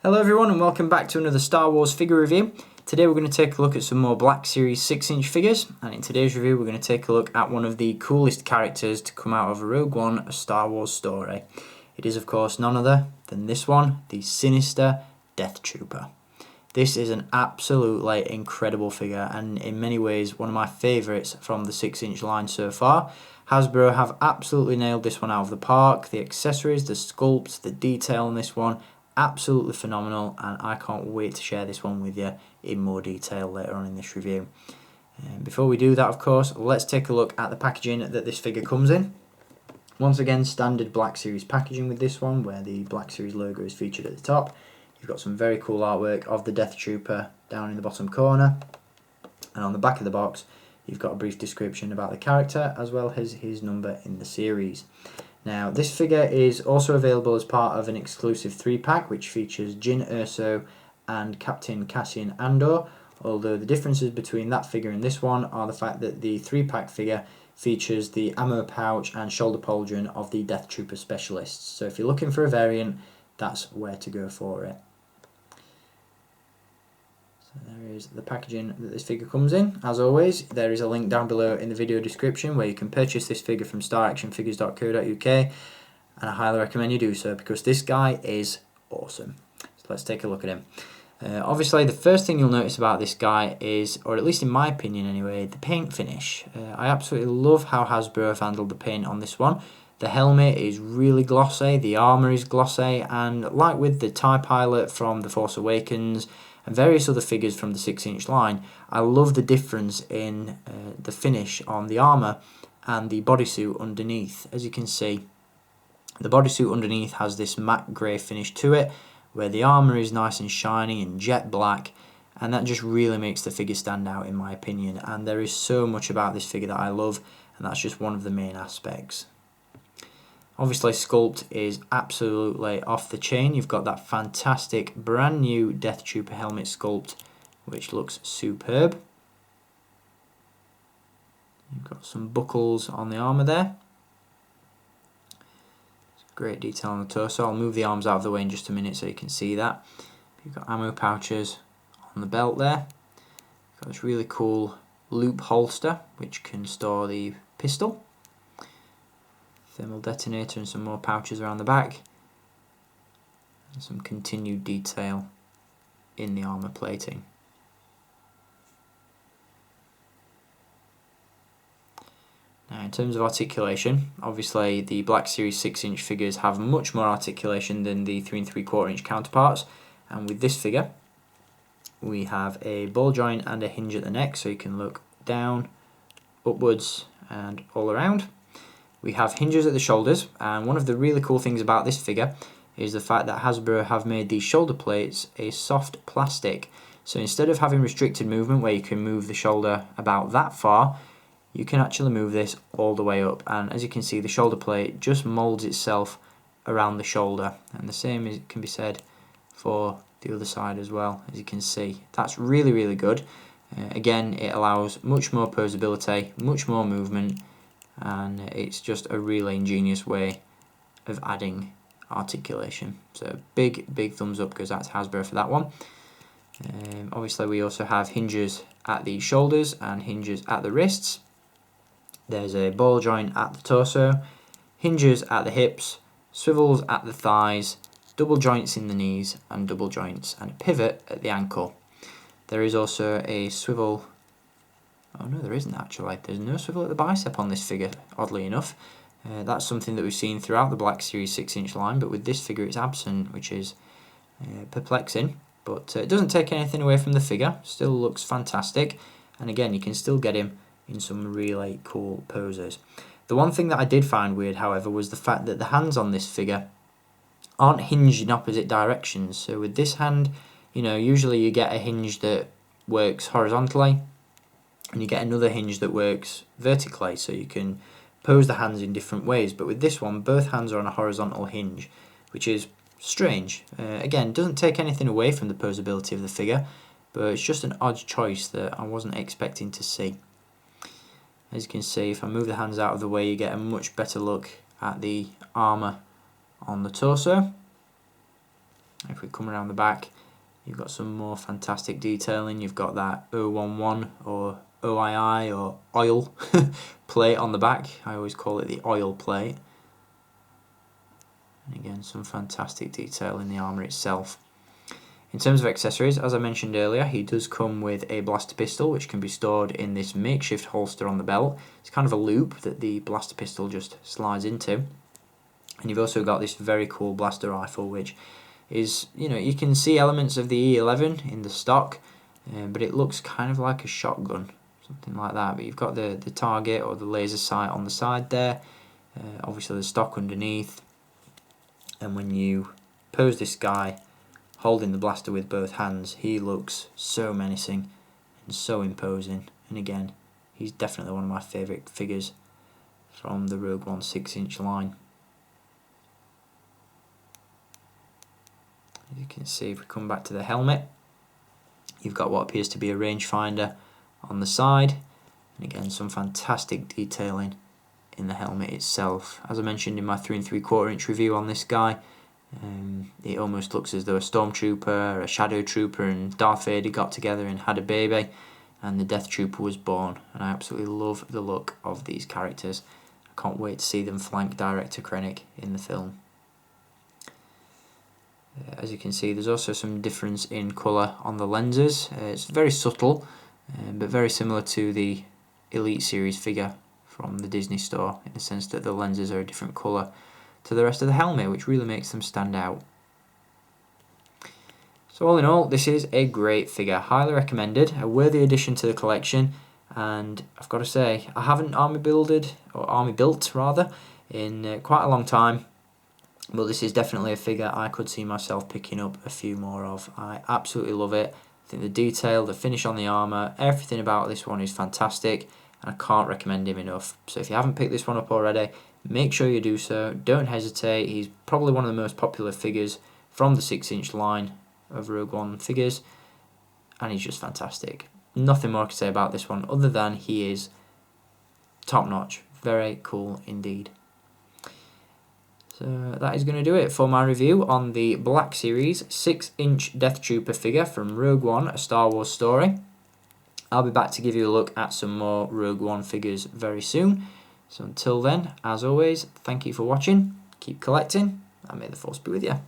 Hello everyone and welcome back to another Star Wars figure review. Today we're going to take a look at some more Black Series 6-inch figures, and in today's review we're going to take a look at one of the coolest characters to come out of Rogue One, a Star Wars story. It is of course none other than this one, the sinister Death Trooper. This is an absolutely incredible figure and in many ways one of my favourites from the 6-inch line so far. Hasbro have absolutely nailed this one out of the park. The accessories, the sculpt, the detail on this one, absolutely phenomenal, and I can't wait to share this one with you in more detail later on in this review. Before we do that, of course, let's take a look at the packaging that this figure comes in. Once again, standard Black Series packaging with this one, where the Black Series logo is featured at the top. You've got some very cool artwork of the Death Trooper down in the bottom corner, and on the back of the box you've got a brief description about the character as well as his number in the series. Now, this figure is also available as part of an exclusive 3-pack which features Jyn Erso and Captain Cassian Andor, although the differences between that figure and this one are the fact that the 3-pack figure features the ammo pouch and shoulder pauldron of the Death Trooper specialists. So if you're looking for a variant, that's where to go for it. So there is the packaging that this figure comes in. As always, there is a link down below in the video description where you can purchase this figure from staractionfigures.co.uk, and I highly recommend you do so because this guy is awesome. So let's take a look at him. Obviously the first thing you'll notice about this guy is, or at least in my opinion anyway, the paint finish. I absolutely love how Hasbro have handled the paint on this one. The helmet is really glossy, the armour is glossy, and like with the TIE Pilot from The Force Awakens and various other figures from the 6-inch line, I love the difference in the finish on the armour and the bodysuit underneath. As you can see, the bodysuit underneath has this matte grey finish to it, where the armour is nice and shiny and jet black, and that just really makes the figure stand out in my opinion. And there is so much about this figure that I love, and that's just one of the main aspects. Obviously sculpt is absolutely off the chain. You've got that fantastic brand new Death Trooper helmet sculpt which looks superb. You've got some buckles on the armour there. Great detail on the torso. I'll move the arms out of the way in just a minute so you can see that. You've got ammo pouches on the belt there. You've got this really cool loop holster which can store the pistol. Thermal detonator and some more pouches around the back, and some continued detail in the armour plating. Now in terms of articulation, obviously the Black Series 6-inch figures have much more articulation than the 3 3/4 inch counterparts, and with this figure we have a ball joint and a hinge at the neck, so you can look down, upwards and all around. We have hinges at the shoulders, and one of the really cool things about this figure is the fact that Hasbro have made these shoulder plates a soft plastic. So instead of having restricted movement where you can move the shoulder about that far, you can actually move this all the way up, and as you can see the shoulder plate just molds itself around the shoulder, and the same can be said for the other side as well. As you can see, that's really good. Again, it allows much more posability, much more movement, and it's just a really ingenious way of adding articulation. So big thumbs up goes out to Hasbro for that one. Obviously we also have hinges at the shoulders and hinges at the wrists. There's a ball joint at the torso, hinges at the hips, swivels at the thighs, double joints in the knees and double joints and a pivot at the ankle. There is also a swivel. Oh no, there isn't actually. There's no swivel at the bicep on this figure, oddly enough. That's something that we've seen throughout the Black Series 6-inch line, but with this figure it's absent, which is perplexing. But it doesn't take anything away from the figure, still looks fantastic, and again you can still get him in some really cool poses. The one thing that I did find weird, however, was the fact that the hands on this figure aren't hinged in opposite directions. So with this hand, you know, usually you get a hinge that works horizontally, and you get another hinge that works vertically, so you can pose the hands in different ways. But with this one, both hands are on a horizontal hinge, which is strange. Again, doesn't take anything away from the posability of the figure, but it's just an odd choice that I wasn't expecting to see. As you can see, if I move the hands out of the way, you get a much better look at the armour on the torso. If we come around the back, you've got some more fantastic detailing. You've got that 011 or OII or oil plate on the back. I always call it the oil plate. And again, some fantastic detail in the armour itself. In terms of accessories, as I mentioned earlier, he does come with a blaster pistol, which can be stored in this makeshift holster on the belt. It's kind of a loop that the blaster pistol just slides into. And you've also got this very cool blaster rifle, which is, you can see elements of the E11 in the stock, but it looks kind of like a shotgun, something like that. But you've got the target or the laser sight on the side there, obviously the stock underneath, and when you pose this guy holding the blaster with both hands, he looks so menacing and so imposing. And again, he's definitely one of my favourite figures from the Rogue One 6-inch line. As you can see, if we come back to the helmet, you've got what appears to be a rangefinder on the side, and again some fantastic detailing in the helmet itself. As I mentioned in my 3 3/4 inch review on this guy, it almost looks as though a Stormtrooper, a Shadow Trooper and Darth Vader got together and had a baby, and the Death Trooper was born. And I absolutely love the look of these characters. I can't wait to see them flank Director Krennic in the film. As you can see, there's also some difference in colour on the lenses. It's very subtle, but very similar to the Elite Series figure from the Disney store, in the sense that the lenses are a different colour to the rest of the helmet, which really makes them stand out. So all in all, this is a great figure, highly recommended, a worthy addition to the collection, and I've got to say, I haven't army built in quite a long time. But this is definitely a figure I could see myself picking up a few more of. I absolutely love it. I think the detail, the finish on the armour, everything about this one is fantastic, and I can't recommend him enough. So if you haven't picked this one up already, make sure you do so. Don't hesitate. He's probably one of the most popular figures from the 6-inch line of Rogue One figures, and he's just fantastic. Nothing more to say about this one other than he is top notch. Very cool indeed. So that is going to do it for my review on the Black Series 6-inch Death Trooper figure from Rogue One, A Star Wars Story. I'll be back to give you a look at some more Rogue One figures very soon. So until then, as always, thank you for watching, keep collecting, and may the Force be with you.